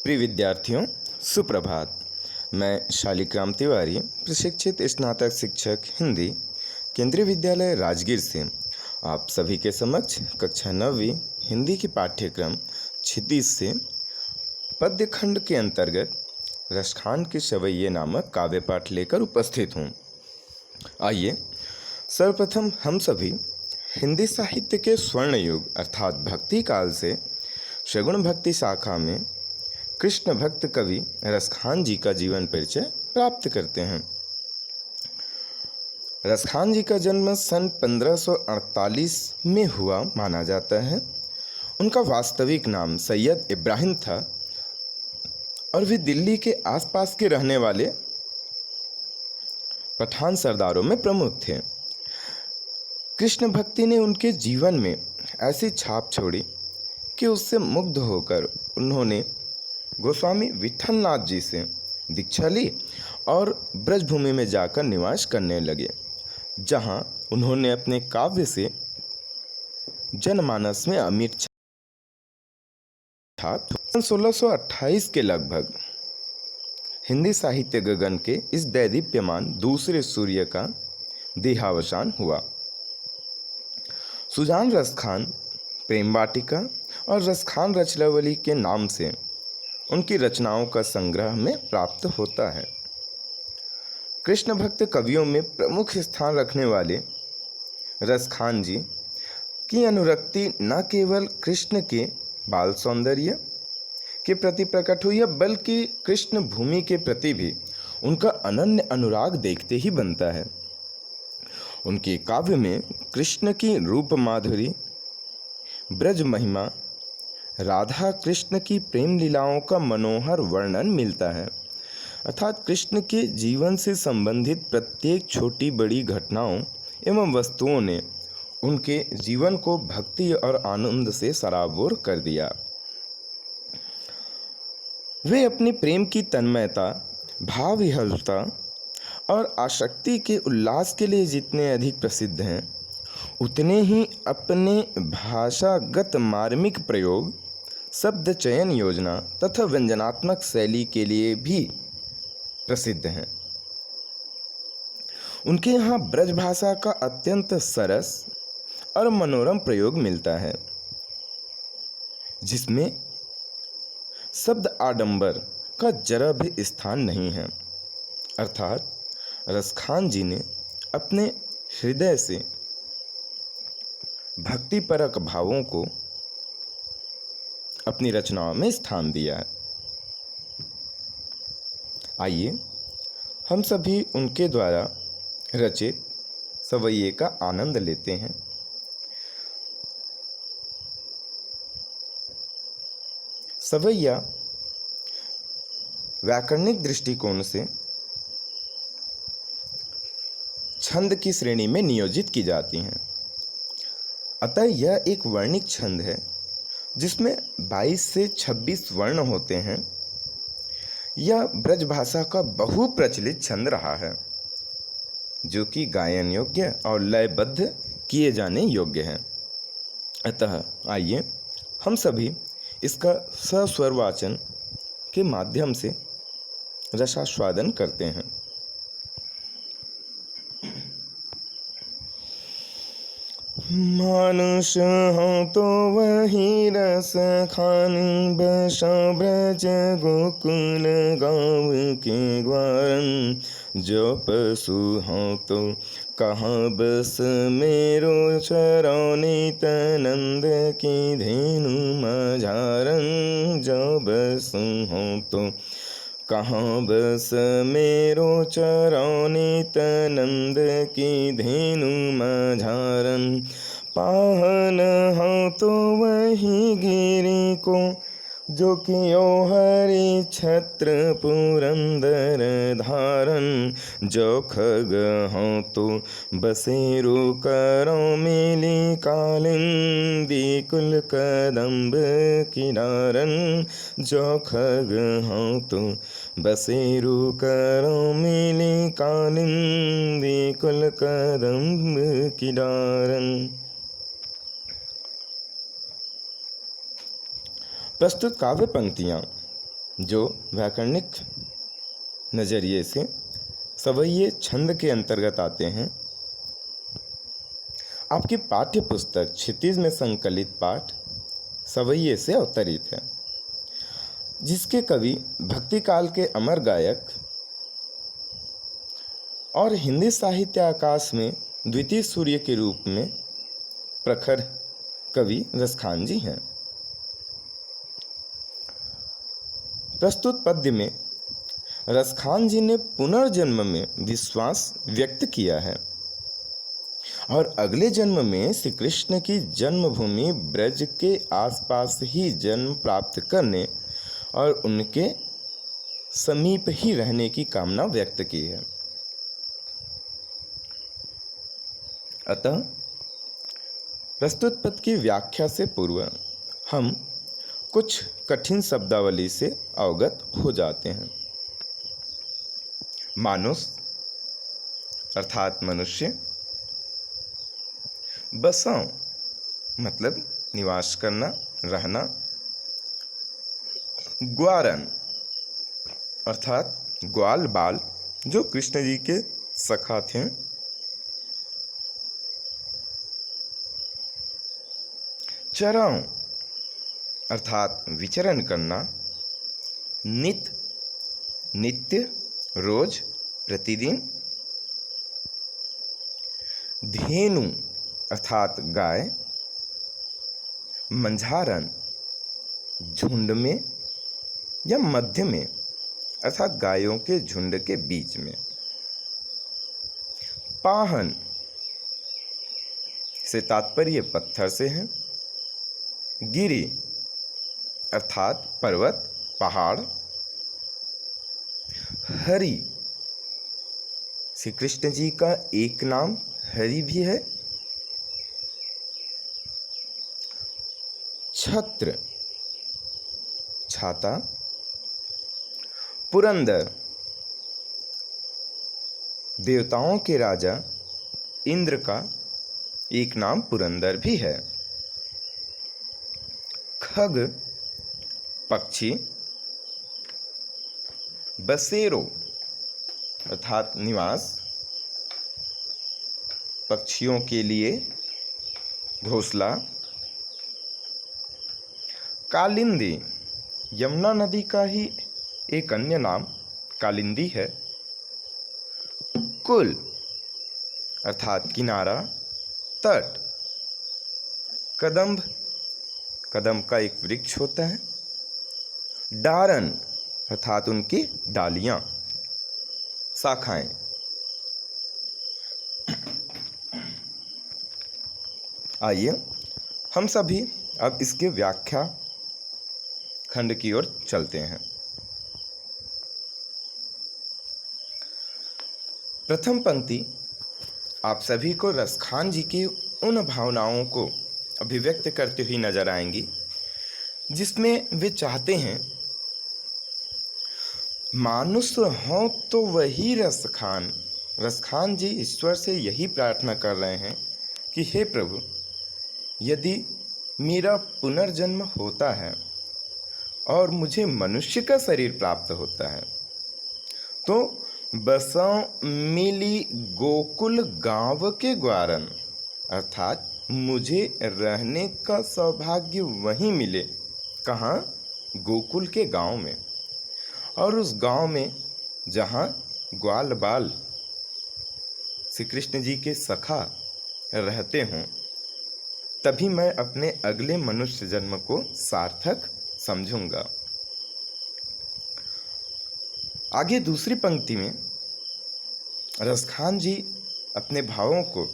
प्रिय विद्यार्थियों, सुप्रभात। मैं शालिग्राम तिवारी, प्रशिक्षित स्नातक शिक्षक हिंदी, केंद्रीय विद्यालय राजगीर से आप सभी के समक्ष कक्षा 9वीं हिंदी की पाठ्यक्रम क्षितिज से पद्य खंड के अंतर्गत रसखान के सवैये नामक काव्य पाठ लेकर उपस्थित हूँ। आइए सर्वप्रथम हम सभी हिंदी साहित्य के स्वर्ण युग अर्थात भक्ति काल से सगुण भक्ति शाखा में कृष्ण भक्त कवि रसखान जी का जीवन परिचय प्राप्त करते हैं। रसखान जी का जन्म सन 1548 में हुआ माना जाता है। उनका वास्तविक नाम सैयद इब्राहिम था और वे दिल्ली के आसपास के रहने वाले पठान सरदारों में प्रमुख थे। कृष्ण भक्ति ने उनके जीवन में ऐसी छाप छोड़ी कि उससे मुग्ध होकर उन्होंने गोस्वामी विठलनाथ जी से दीक्षा ली और ब्रजभूमि में जाकर निवास करने लगे, जहां उन्होंने अपने काव्य से जनमानस में अमिट छाप। 1628 के लगभग हिंदी साहित्य गगन के इस दैदीप्यमान दूसरे सूर्य का देहावसान हुआ। सुजान रसखान प्रेम वाटिका और रसखान रचनावली के नाम से उनकी रचनाओं का संग्रह में प्राप्त होता है। कृष्ण भक्त कवियों में प्रमुख स्थान रखने वाले रसखान जी की अनुरक्ति न केवल कृष्ण के बाल सौंदर्य के प्रति प्रकट हुई है, बल्कि कृष्ण भूमि के प्रति भी उनका अनन्य अनुराग देखते ही बनता है। उनके काव्य में कृष्ण की रूप माधुरी, ब्रज महिमा, राधा कृष्ण की प्रेम लीलाओं का मनोहर वर्णन मिलता है। अर्थात कृष्ण के जीवन से संबंधित प्रत्येक छोटी बड़ी घटनाओं एवं वस्तुओं ने उनके जीवन को भक्ति और आनंद से सराबोर कर दिया। वे अपनी प्रेम की तन्मयता, भाव विह्वलता और आसक्ति के उल्लास के लिए जितने अधिक प्रसिद्ध हैं, उतने ही अपने भाषागत मार्मिक प्रयोग, शब्द चयन योजना तथा व्यंजनात्मक शैली के लिए भी प्रसिद्ध हैं। उनके यहाँ ब्रज भाषा का अत्यंत सरस और मनोरम प्रयोग मिलता है, जिसमें शब्द आडंबर का जरा भी स्थान नहीं है। अर्थात रसखान जी ने अपने हृदय से भक्तिपरक भावों को अपनी रचनाओं में स्थान दिया है। आइए हम सभी उनके द्वारा रचित सवैये का आनंद लेते हैं। सवैया व्याकरणिक दृष्टिकोण से छंद की श्रेणी में नियोजित की जाती हैं। अतः यह एक वर्णिक छंद है जिसमें 22 से 26 वर्ण होते हैं। यह ब्रज भाषा का बहुप्रचलित छंद रहा है, जो कि गायन योग्य और लयबद्ध किए जाने योग्य है। अतः आइए हम सभी इसका सस्वर वाचन के माध्यम से रसास्वादन करते हैं। मानुष हो तो वही रस खान, बसा ब्रज गोकुल गाँव के ग्वारन। जो पशु हो तो कहाँ बस मेरो चरौनी, नंद की धेनु मझारन। जो बस हो तो कहाँ बस मेरो चरौनी, नंद की धेनु मझारन। पाहन हो तो वही गिरी को, जो कियो हरि छत्र पुरंदर धारन। जो खग हो तो बसेरु करो मिली, कालिंदी कुल कदम्ब किनारन। जो खग हो तो बसेरु करो मिली, कालिंदी कुल कदम्ब किनारन। प्रस्तुत काव्य पंक्तियाँ जो व्याकरणिक नज़रिए से सवैये छंद के अंतर्गत आते हैं। आपकी पाठ्य पुस्तक क्षितिज में संकलित पाठ सवैये से अवतरित है, जिसके कवि भक्तिकाल के अमर गायक और हिंदी साहित्य आकाश में द्वितीय सूर्य के रूप में प्रखर कवि रसखान जी हैं। प्रस्तुत पद्य में रसखान जी ने पुनर्जन्म में विश्वास व्यक्त किया है और अगले जन्म में श्री कृष्ण की जन्मभूमि ब्रज के आसपास ही जन्म प्राप्त करने और उनके समीप ही रहने की कामना व्यक्त की है। अतः प्रस्तुत पद की व्याख्या से पूर्व हम कुछ कठिन शब्दावली से अवगत हो जाते हैं। मानुष अर्थात मनुष्य, बसां मतलब निवास करना, रहना, ग्वारन अर्थात ग्वाल बाल जो कृष्ण जी के सखा थे, चरां अर्थात विचरण करना, नित्य रोज प्रतिदिन, धेनु अर्थात गाय, मंझारन झुंड में या मध्य में अर्थात गायों के झुंड के बीच में, पाहन से तात्पर्य पत्थर से है, गिरि अर्थात पर्वत पहाड़, हरि श्री कृष्ण जी का एक नाम हरि भी है, छत्र छाता, पुरंदर देवताओं के राजा इंद्र का एक नाम पुरंदर भी है, खग पक्षी, बसेरो अर्थात निवास पक्षियों के लिए घोंसला, कालिंदी यमुना नदी का ही एक अन्य नाम कालिंदी है, कुल अर्थात किनारा, तट, कदम्ब कदम का एक वृक्ष होता है, डारन अर्थात उनकी डालियां, शाखाएं। आइए हम सभी अब इसके व्याख्या खंड की ओर चलते हैं। प्रथम पंक्ति आप सभी को रसखान जी की उन भावनाओं को अभिव्यक्त करती हुई नजर आएंगी जिसमें वे चाहते हैं मानुष हों तो वही रसखान। रसखान जी ईश्वर से यही प्रार्थना कर रहे हैं कि हे प्रभु, यदि मेरा पुनर्जन्म होता है और मुझे मनुष्य का शरीर प्राप्त होता है तो बसां मिली गोकुल गांव के ग्वारन अर्थात मुझे रहने का सौभाग्य वहीं मिले। कहाँ? गोकुल के गांव में, और उस गांव में जहाँ ग्वाल बाल श्री कृष्ण जी के सखा रहते हों, तभी मैं अपने अगले मनुष्य जन्म को सार्थक समझूंगा। आगे दूसरी पंक्ति में रसखान जी अपने भावों को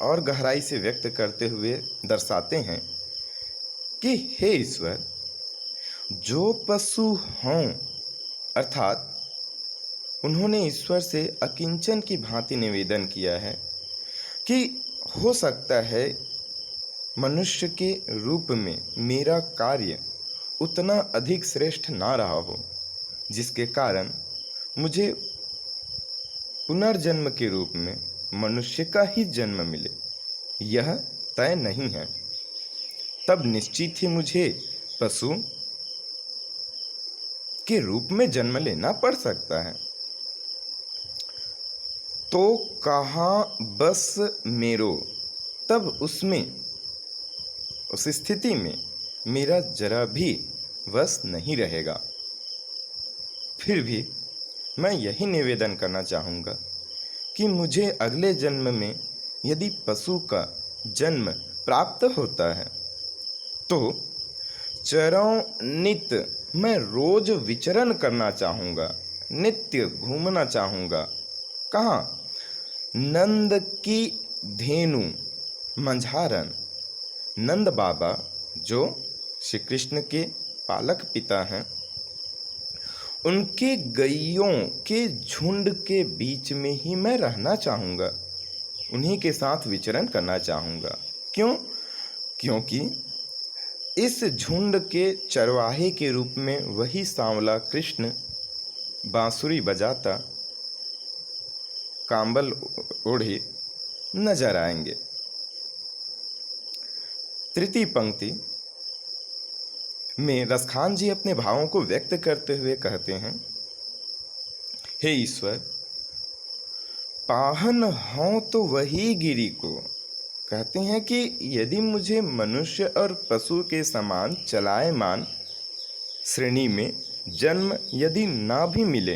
और गहराई से व्यक्त करते हुए दर्शाते हैं कि हे ईश्वर, जो पशु हों अर्थात उन्होंने ईश्वर से अकिंचन की भांति निवेदन किया है कि हो सकता है मनुष्य के रूप में मेरा कार्य उतना अधिक श्रेष्ठ ना रहा हो जिसके कारण मुझे पुनर्जन्म के रूप में मनुष्य का ही जन्म मिले, यह तय नहीं है। तब निश्चित ही मुझे पशु के रूप में जन्म लेना पड़ सकता है। तो कहाँ बस मेरो, तब उसमें, उस स्थिति में मेरा जरा भी वश नहीं रहेगा। फिर भी मैं यही निवेदन करना चाहूँगा कि मुझे अगले जन्म में यदि पशु का जन्म प्राप्त होता है तो चरौनित मैं रोज विचरण करना चाहूँगा, नित्य घूमना चाहूँगा। कहाँ? नंद की धेनु मंझारन। नंद बाबा जो श्री कृष्ण के पालक पिता हैं, उनके गैयों के झुंड के बीच में ही मैं रहना चाहूँगा, उन्हीं के साथ विचरण करना चाहूँगा। क्यों? क्योंकि इस झुंड के चरवाहे के रूप में वही सांवला कृष्ण बांसुरी बजाता कांबल ओढ़े नजर आएंगे। तृतीय पंक्ति में रसखान जी अपने भावों को व्यक्त करते हुए कहते हैं, हे ईश्वर, पाहन हों तो वही गिरी को। कहते हैं कि यदि मुझे मनुष्य और पशु के समान चलायमान श्रेणी में जन्म यदि ना भी मिले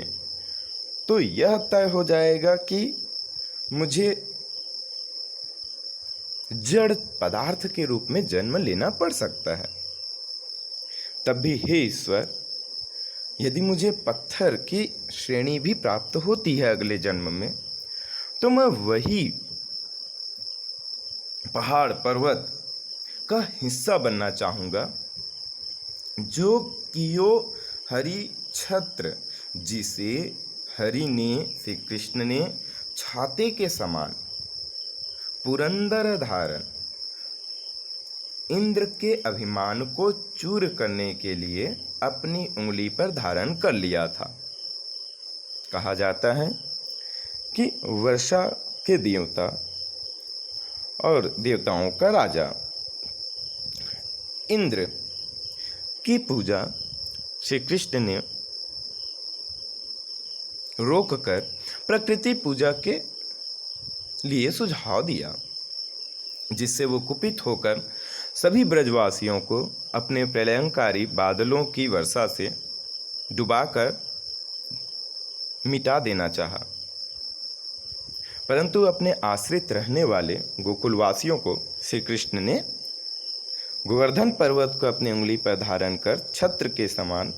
तो यह तय हो जाएगा कि मुझे जड़ पदार्थ के रूप में जन्म लेना पड़ सकता है। तब भी हे ईश्वर, यदि मुझे पत्थर की श्रेणी भी प्राप्त होती है अगले जन्म में, तो मैं वही पहाड़ पर्वत का हिस्सा बनना चाहूँगा जो कियो हरि छत्र, जिसे हरि ने, श्री कृष्ण ने छाते के समान पुरंदर धारण इंद्र के अभिमान को चूर करने के लिए अपनी उंगली पर धारण कर लिया था। कहा जाता है कि वर्षा के देवता और देवताओं का राजा इंद्र की पूजा श्री कृष्ण ने रोककर प्रकृति पूजा के लिए सुझाव दिया, जिससे वो कुपित होकर सभी ब्रजवासियों को अपने प्रलयंकारी बादलों की वर्षा से डुबाकर मिटा देना चाहा। परंतु अपने आश्रित रहने वाले गोकुलवासियों को श्री कृष्ण ने गोवर्धन पर्वत को अपनी उंगली पर धारण कर छत्र के समान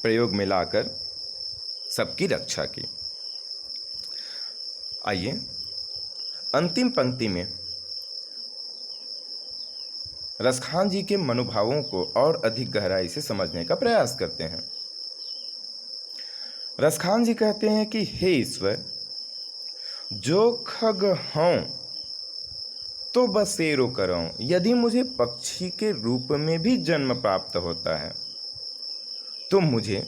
प्रयोग में लाकर सबकी रक्षा की। आइए अंतिम पंक्ति में रसखान जी के मनोभावों को और अधिक गहराई से समझने का प्रयास करते हैं। रसखान जी कहते हैं कि हे ईश्वर, जो खग हों तो बसेरो करो, यदि मुझे पक्षी के रूप में भी जन्म प्राप्त होता है तो मुझे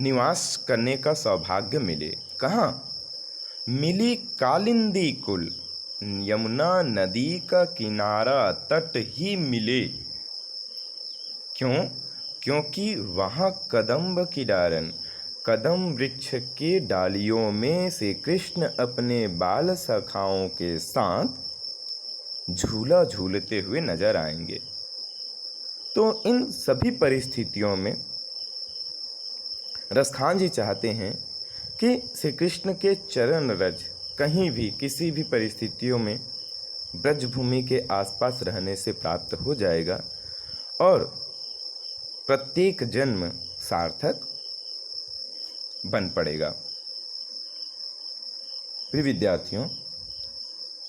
निवास करने का सौभाग्य मिले। कहाँ? मिली कालिंदी कुल, यमुना नदी का किनारा तट ही मिले। क्यों? क्योंकि वहाँ कदम्ब की डारन, कदम वृक्ष के डालियों में से कृष्ण अपने बाल सखाओं के साथ झूला झूलते हुए नजर आएंगे। तो इन सभी परिस्थितियों में रसखान जी चाहते हैं कि श्री कृष्ण के चरण रज कहीं भी किसी भी परिस्थितियों में ब्रजभूमि के आसपास रहने से प्राप्त हो जाएगा और प्रत्येक जन्म सार्थक बन पड़ेगा। प्रिय विद्यार्थियों,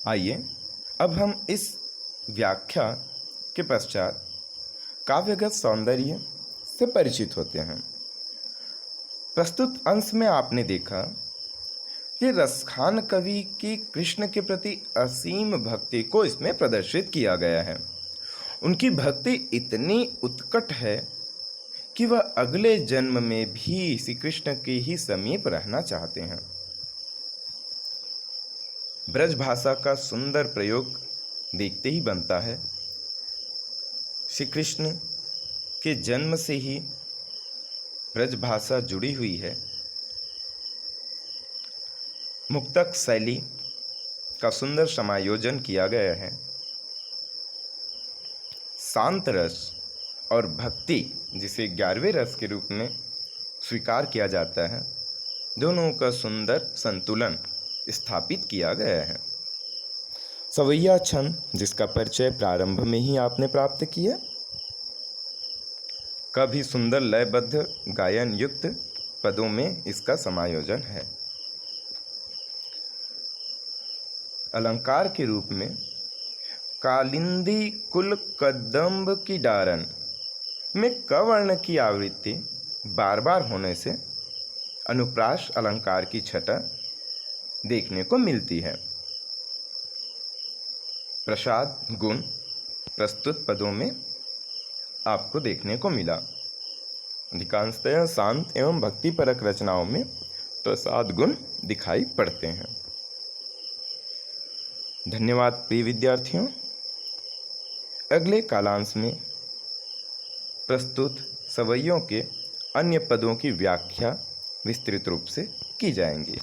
आइए अब हम इस व्याख्या के पश्चात काव्यगत सौंदर्य से परिचित होते हैं। प्रस्तुत अंश में आपने देखा कि रसखान कवि की कृष्ण के प्रति असीम भक्ति को इसमें प्रदर्शित किया गया है। उनकी भक्ति इतनी उत्कट है कि वह अगले जन्म में भी श्री कृष्ण के ही समीप रहना चाहते हैं। ब्रज भाषा का सुंदर प्रयोग देखते ही बनता है। श्री कृष्ण के जन्म से ही ब्रजभाषा जुड़ी हुई है, मुक्तक शैली का सुंदर समायोजन किया गया है। शांत रस और भक्ति, जिसे 11वें रस के रूप में स्वीकार किया जाता है, दोनों का सुंदर संतुलन स्थापित किया गया है। सवैया छंद, जिसका परिचय प्रारंभ में ही आपने प्राप्त किया, का भी सुंदर लयबद्ध गायन युक्त पदों में इसका समायोजन है। अलंकार के रूप में कालिंदी कुल कदम्ब की डारन में क वर्ण की आवृत्ति बार बार होने से अनुप्रास अलंकार की छटा देखने को मिलती है। प्रसाद गुण प्रस्तुत पदों में आपको देखने को मिला। अधिकांशतः शांत एवं भक्तिपरक रचनाओं में प्रसाद गुण दिखाई पड़ते हैं। धन्यवाद प्रिय विद्यार्थियों। अगले कालांश में प्रस्तुत सवैयों के अन्य पदों की व्याख्या विस्तृत रूप से की जाएंगी।